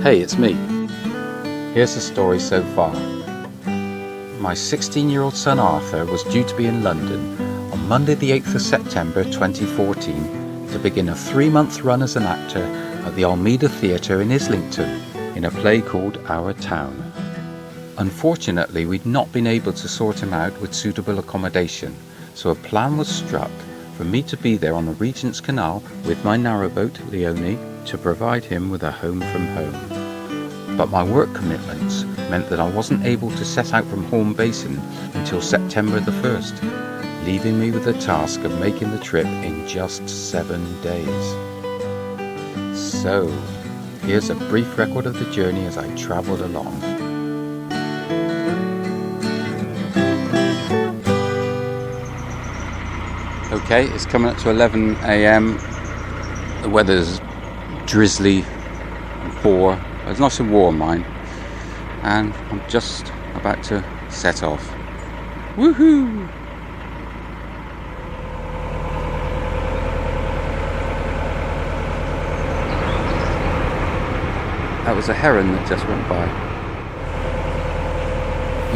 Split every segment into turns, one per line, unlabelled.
Hey, it's me. Here's the story so far. My 16-year-old son Arthur was due to be in London on Monday the 8th of September 2014 to begin a 3-month run as an actor at the Almeida Theatre in Islington in a play called Our Town. Unfortunately, we'd not been able to sort him out with suitable accommodation, so a plan was struck for me to be there on the Regent's Canal with my narrowboat, Leone, to provide him with a home from home. But my work commitments meant that I wasn't able to set out from Home Basin until September the 1st, leaving me with the task of making the trip in just 7 days. So, here's a brief record of the journey as I travelled along. Okay, it's coming up to 11 AM. The weather's drizzly and poor. It's nice and warm, mind. And I'm just about to set off. Woohoo! That was a heron that just went by.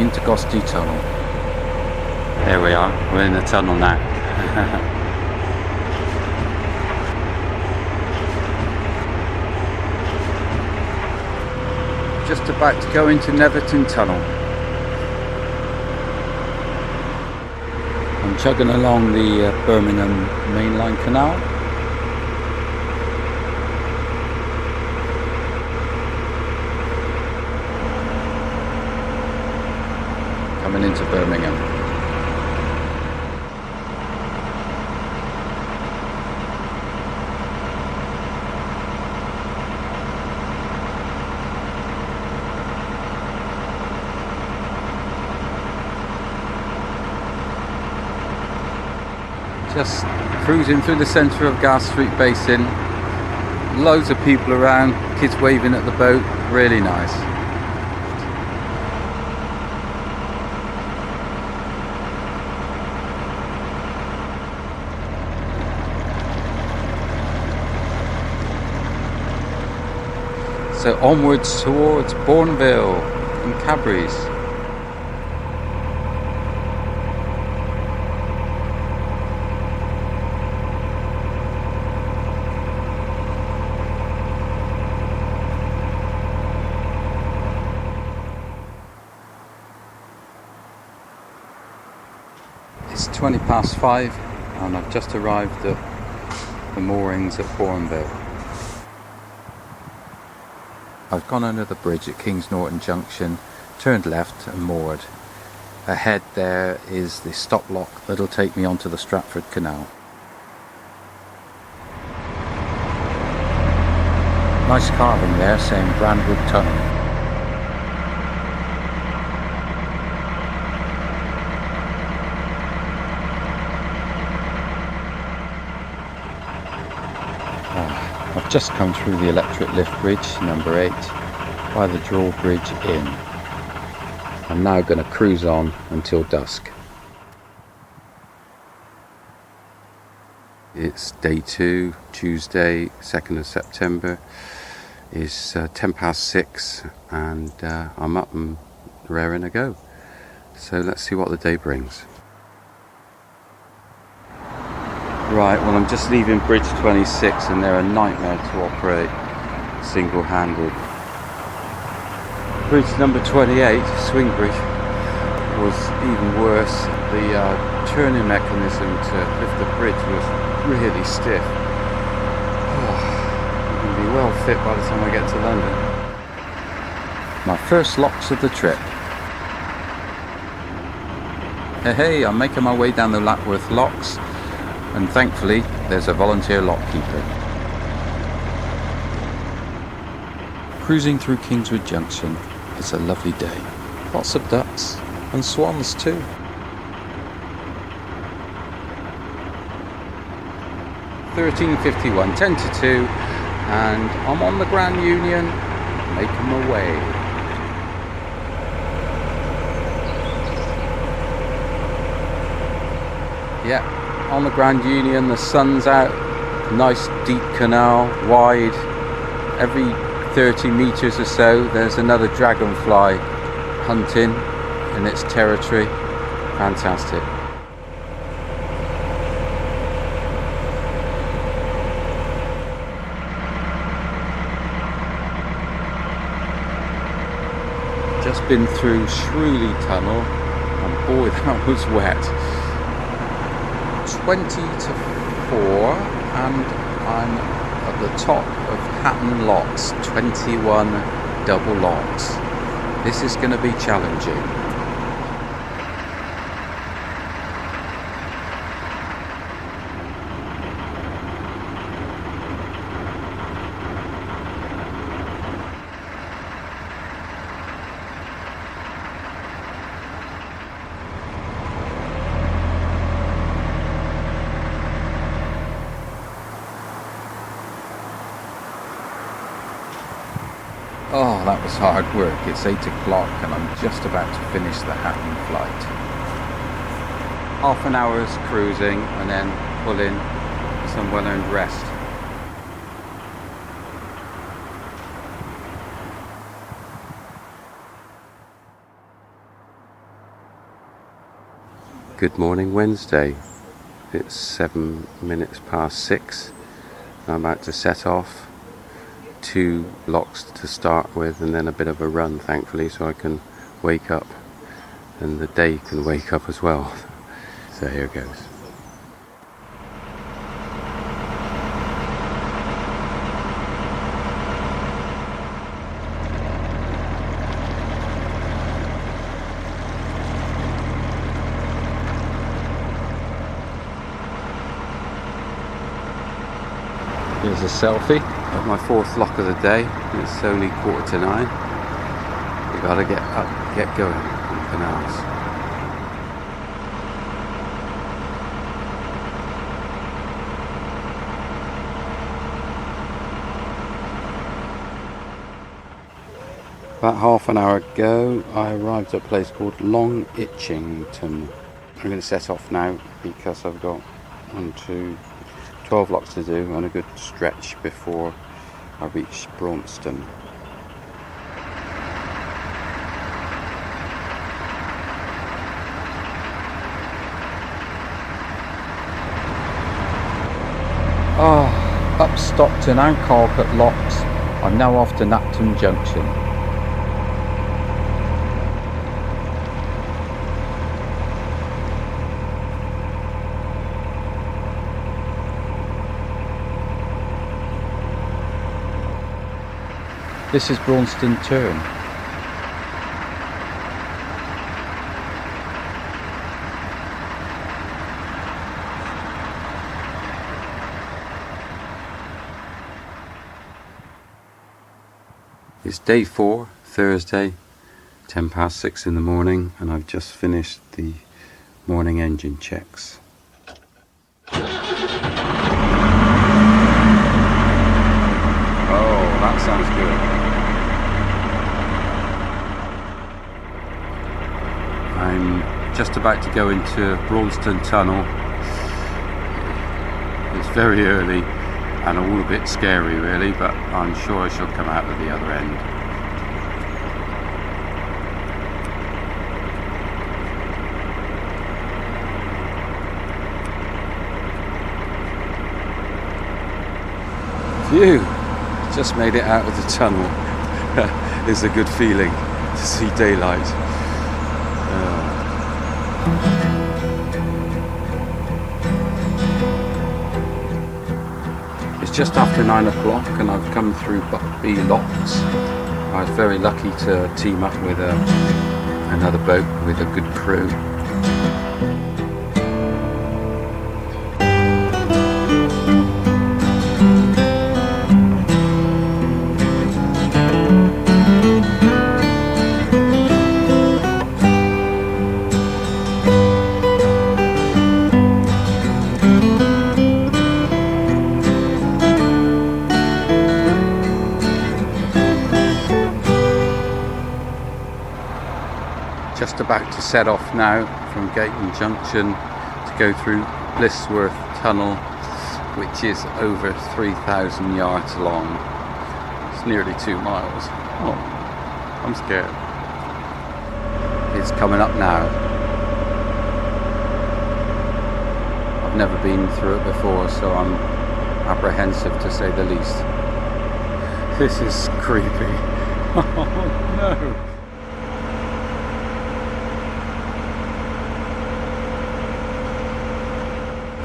Into Gosti Tunnel. There we are, we're in the tunnel now. Just about to go into Netherton Tunnel. I'm chugging along the Birmingham mainline canal. Coming into Birmingham. Just cruising through the centre of Gas Street Basin. Loads of people around, kids waving at the boat, really nice. So onwards towards Bourneville and Cadbury's. It's 5:20 and I've just arrived at the moorings at Bourneville. I've gone under the bridge at Kings Norton Junction, turned left and moored. Ahead there is the stop lock that'll take me onto the Stratford Canal. Nice carving there saying Brandwood Tunnel. I've just come through the electric lift bridge, number 8, by the Drawbridge Inn. I'm now going to cruise on until dusk. It's day 2, Tuesday, 2nd of September. It's 6:10 and I'm up and raring to go. So let's see what the day brings. Right, well I'm just leaving Bridge 26 and they're a nightmare to operate single-handed. Bridge number 28, Swing Bridge, was even worse. The turning mechanism to lift the bridge was really stiff. I'm going to be well fit by the time I get to London. My first locks of the trip. Hey, I'm making my way down the Lapworth locks. And thankfully, there's a volunteer lock keeper. Cruising through Kingswood Junction, it's a lovely day. Lots of ducks and swans too. (13:51), 10 to 2, and I'm on the Grand Union, making my way. Yeah. On the Grand Union, the sun's out, nice deep canal, wide. Every 30 meters or so, there's another dragonfly hunting in its territory. Fantastic. Just been through Shrewley Tunnel, and boy, that was wet. 20 to 4, and I'm at the top of Hatton Locks, 21 double locks. This is going to be challenging. Oh, that was hard work. It's 8 o'clock and I'm just about to finish the Hatton flight. Half an hour's cruising and then pull in some well-earned rest. Good morning, Wednesday. It's 7 minutes past 6. I'm about to set off. 2 locks to start with and then a bit of a run, thankfully, so I can wake up and the day can wake up as well. So here goes. Here's a selfie of my 4th lock of the day. It's only 9:15. We gotta get up, get going on the canals. About half an hour ago, I arrived at a place called Long Itchington. I'm going to set off now because I've got 12 locks to do and a good stretch before I reach Braunston. Up Stockton and Calcutta locks. I'm now off to Napton Junction. This is Braunston Turn. It's day 4, Thursday, 10 past 6 in the morning, and I've just finished the morning engine checks. Oh, that sounds good. I'm just about to go into Braunston Tunnel. It's very early and all a bit scary really, but I'm sure I shall come out at the other end. Phew! Just made it out of the tunnel. It's a good feeling to see daylight. It's just after 9 o'clock and I've come through Buckby Locks. I was very lucky to team up with another boat with a good crew. Just about to set off now from Gayton Junction to go through Blissworth Tunnel, which is over 3,000 yards long. It's nearly 2 miles. Oh, I'm scared. It's coming up now. I've never been through it before, so I'm apprehensive to say the least. This is creepy. Oh no.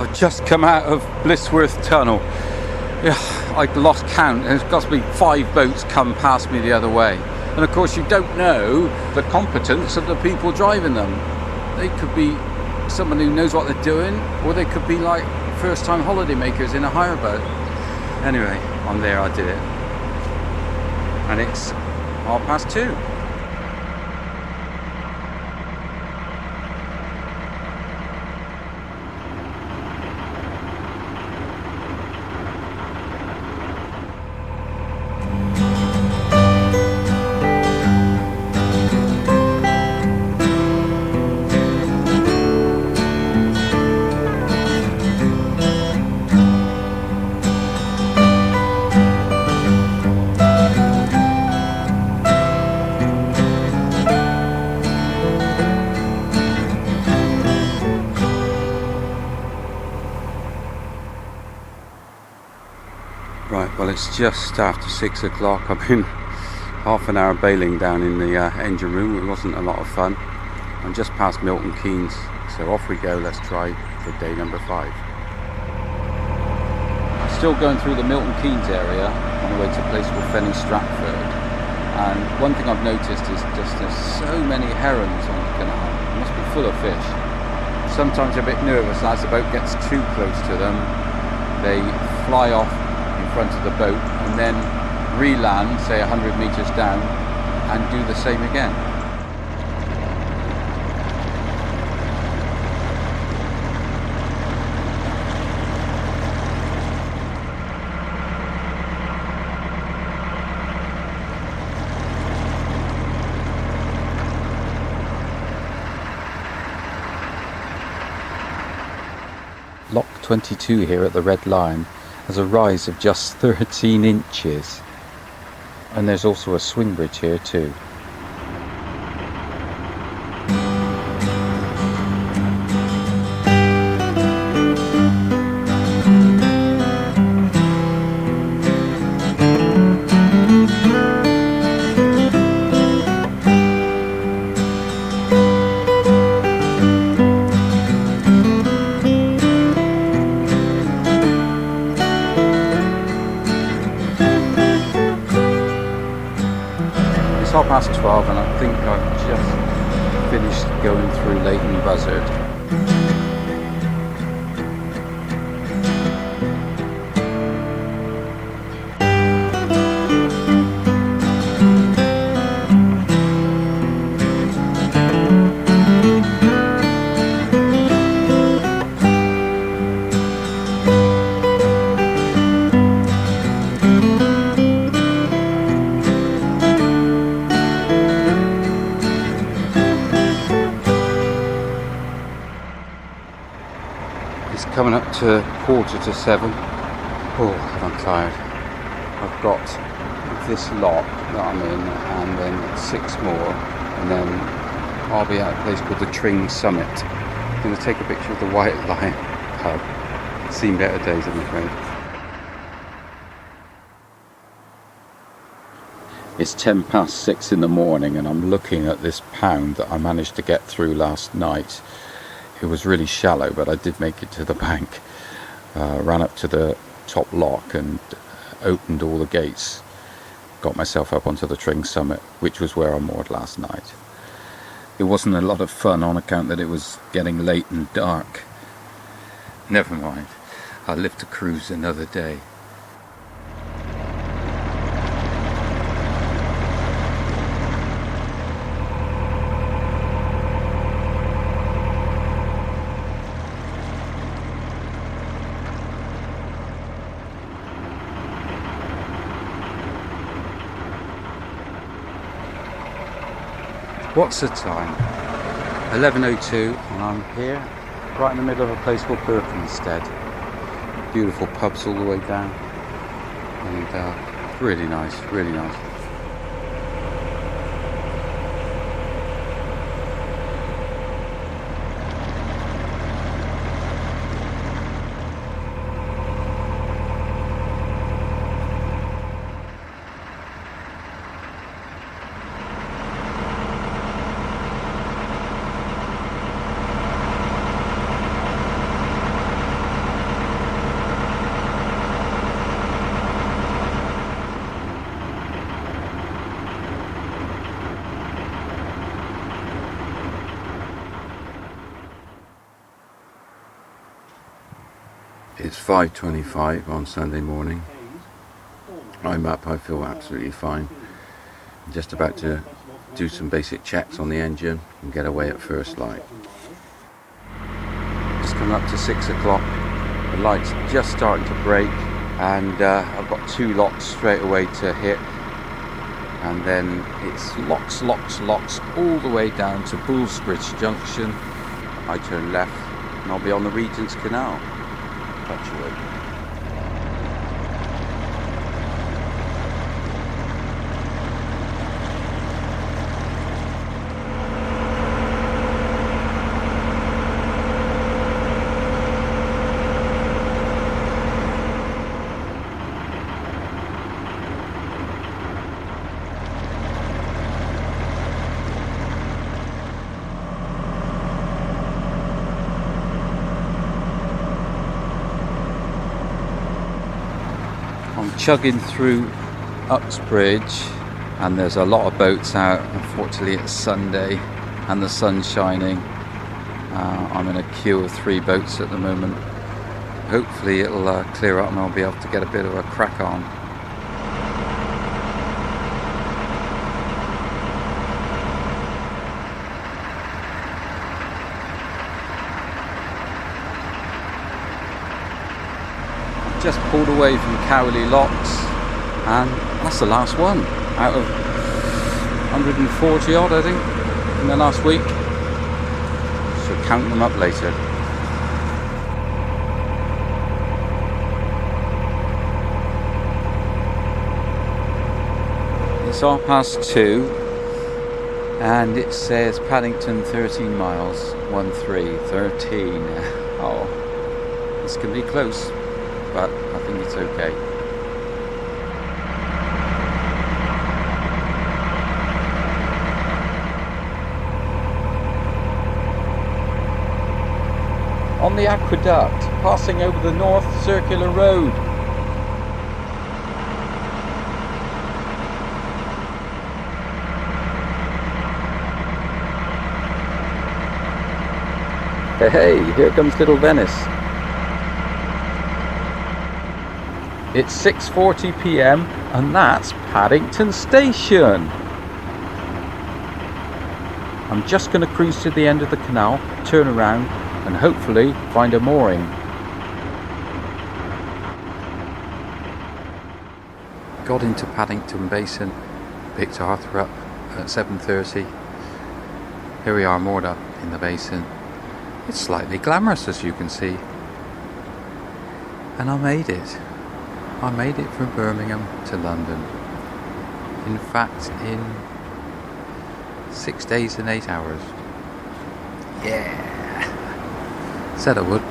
I've just come out of Blissworth Tunnel. Yeah, I lost count. There's got to be 5 boats come past me the other way. And of course you don't know the competence of the people driving them. They could be someone who knows what they're doing, or they could be like first-time holiday makers in a hire boat. Anyway, I'm there, I did it. And it's 2:30. Right, well it's just after 6 o'clock. I've been half an hour bailing down in the engine room. It wasn't a lot of fun. I'm just past Milton Keynes, so off we go. Let's try for day number 5. I'm still going through the Milton Keynes area on the way to a place called Fenny Stratford, and one thing I've noticed is just there's so many herons on the canal. It must be full of fish. Sometimes I'm a bit nervous as the boat gets too close to them. They fly off in front of the boat and then re-land, say 100 meters down, and do the same again. Lock 22 here at the Red Lion has a rise of just 13 inches, and there's also a swing bridge here too. It's 12:30 and I think I've just finished going through Leighton Buzzard. It's coming up to 6:45. Oh, I'm tired. I've got this lock that I'm in, and then 6 more, and then I'll be at a place called the Tring Summit. I'm going to take a picture of the White Lion pub. It's seen better days, I'm afraid. It's 6:10 in the morning, and I'm looking at this pound that I managed to get through last night. It was really shallow, but I did make it to the bank. Ran up to the top lock and opened all the gates. Got myself up onto the Tring Summit, which was where I moored last night. It wasn't a lot of fun on account that it was getting late and dark. Never mind, I'll live to cruise another day. What's the time? 11:02, and I'm here right in the middle of a place called Berkhamsted. Beautiful pubs all the way down, and Really nice, really nice. It's 5:25 on Sunday morning. I'm up, I feel absolutely fine. I'm just about to do some basic checks on the engine and get away at first light. Just coming up to 6 o'clock. The light's just starting to break, and I've got 2 locks straight away to hit. And then it's locks all the way down to Bullsbridge Junction. I turn left and I'll be on the Regent's Canal. Touch wood. I'm chugging through Uxbridge and there's a lot of boats out. Unfortunately it's Sunday and the sun's shining. I'm in a queue of 3 boats at the moment. Hopefully it'll clear up and I'll be able to get a bit of a crack on. Just pulled away from Cowley Locks, and that's the last one out of 140 odd, I think, in the last week. So count them up later. It's 2:30 and it says Paddington 13 miles, 13. Oh, this can be close, but I think it's okay. On the aqueduct, passing over the North Circular Road. Hey, here comes Little Venice. It's 6:40 p.m. and that's Paddington Station. I'm just going to cruise to the end of the canal, turn around and hopefully find a mooring. Got into Paddington Basin, picked Arthur up at 7:30. Here we are moored up in the basin. It's slightly glamorous, as you can see. And I made it. I made it from Birmingham to London. In fact, in 6 days and 8 hours. Yeah! Said I would.